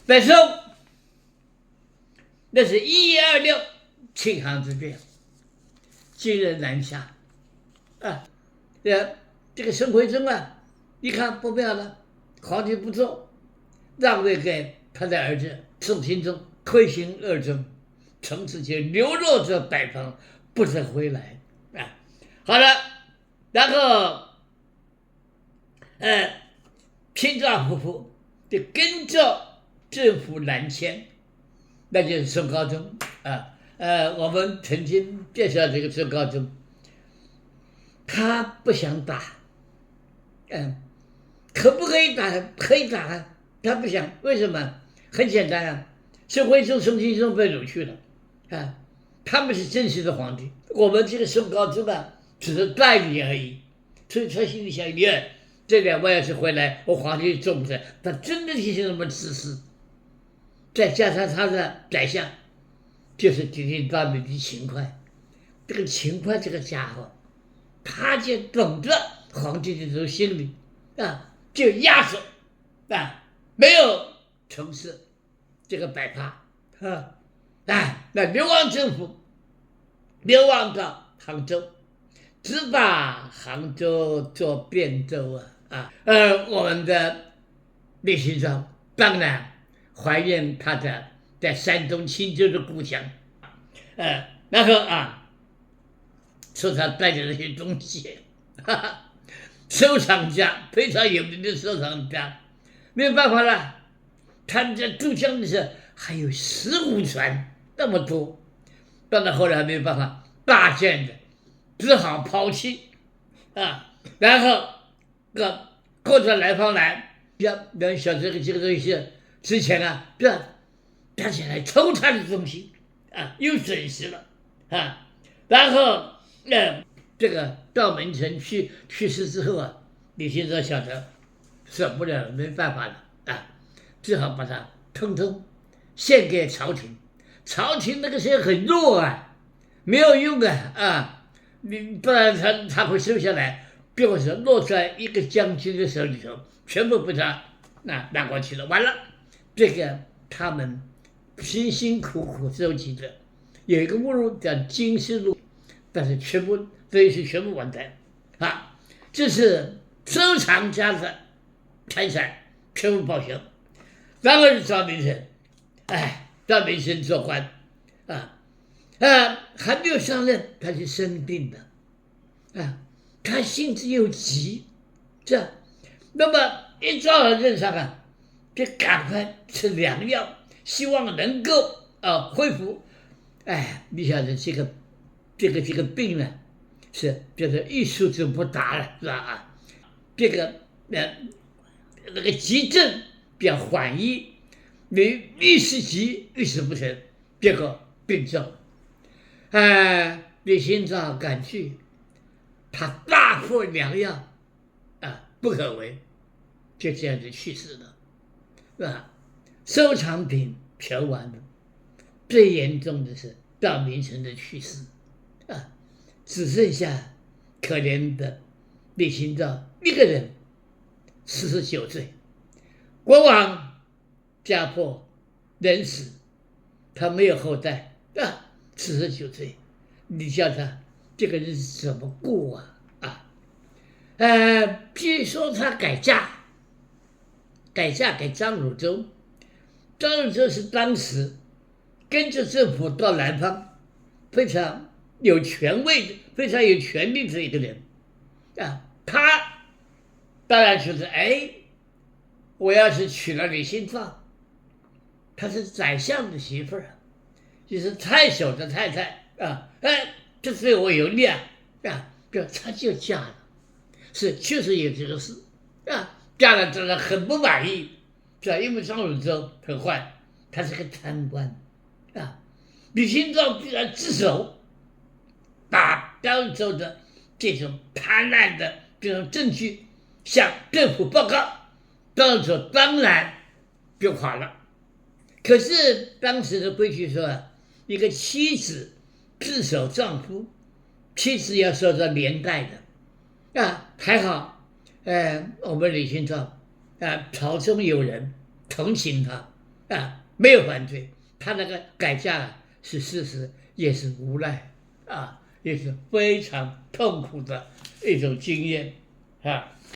那时候那是1126庆杭之变，金人南下啊，这个沈徽宗啊，一看不妙了，皇帝不做，让位给他的儿子宋钦宗，推行二征，从此就流落在北方，不曾回来啊。好了，然后清照夫妇就跟着政府南迁，那就是宋高宗啊。我们曾经介绍这个宋高宗，他不想打，可不可以打？可以打啊，他不想，为什么？很简单啊，宋徽宗、宋钦宗被掳去了啊，他们是真实的皇帝，我们这个宋高宗啊，只是代理而已，所以他心里想，这两位要是回来，我皇帝做不成，他真的是那么自私。再加上他的宰相就是鼎鼎大名的秦桧，这个秦桧这个家伙，他就懂得皇帝的这种心理啊，就压手啊，没有从事这个摆趴那流亡政府流亡到杭州，只把杭州做汴州我们的李鸿章当然怀念他的在山东青州的故乡，然后收藏带着那些东西，收藏家非常有名的收藏家，没有办法了，他们在渡江的时候还有15船那么多，到了后来没有办法，大件的只好抛弃然后过着南方来，要小这个东西之前抓起来偷他的东西又损失了然后这个赵文成去世之后李鸿章晓得受不了了，没办法了只好把它通通献给朝廷。朝廷那个时候很弱没有用你不然他会收下来，结果是落在一个将军的手里头，全部被他拿过去了。完了，这个他们辛辛苦苦收集的有一个目录叫《金丝录》，但是全部完蛋这是收藏家的财产全部报销。然后是赵明诚，赵明诚做官还没有上任他就生病了他性子又急，那么一照任上就赶快吃良药，希望能够恢复。你晓得这个病呢，是就是一触就不达了，是吧这个那个急症比较缓医，你愈是急愈是不成，结果病重。李鸿章赶去，他大服良药不可为，就这样子去世了收藏品全完了。最严重的是赵明诚的去世只剩下可怜的李鸿章一个人，49岁，国王家破人死，他没有后代49岁，你叫他这个日子怎么过据说他改嫁给张汝舟，张汝舟是当时跟着政府到南方非常有权位的、非常有权力的一个人他当然就是我要是娶了李鸿章，她是宰相的媳妇儿就是太守的太太这对我有利他就嫁了，确实有这个事嫁了真的很不满意，因为张汝舟很坏，他是个贪官李鸿章必然自首，把张汝舟的这种贪婪的这种证据向政府报告，张汝舟当然就垮了。可是当时的规矩说一个妻子自首丈夫，妻子要受到连带的还好我们李鸿章朝中有人同情他没有犯罪，他那个改嫁是事实，也是无奈也是非常痛苦的一种经验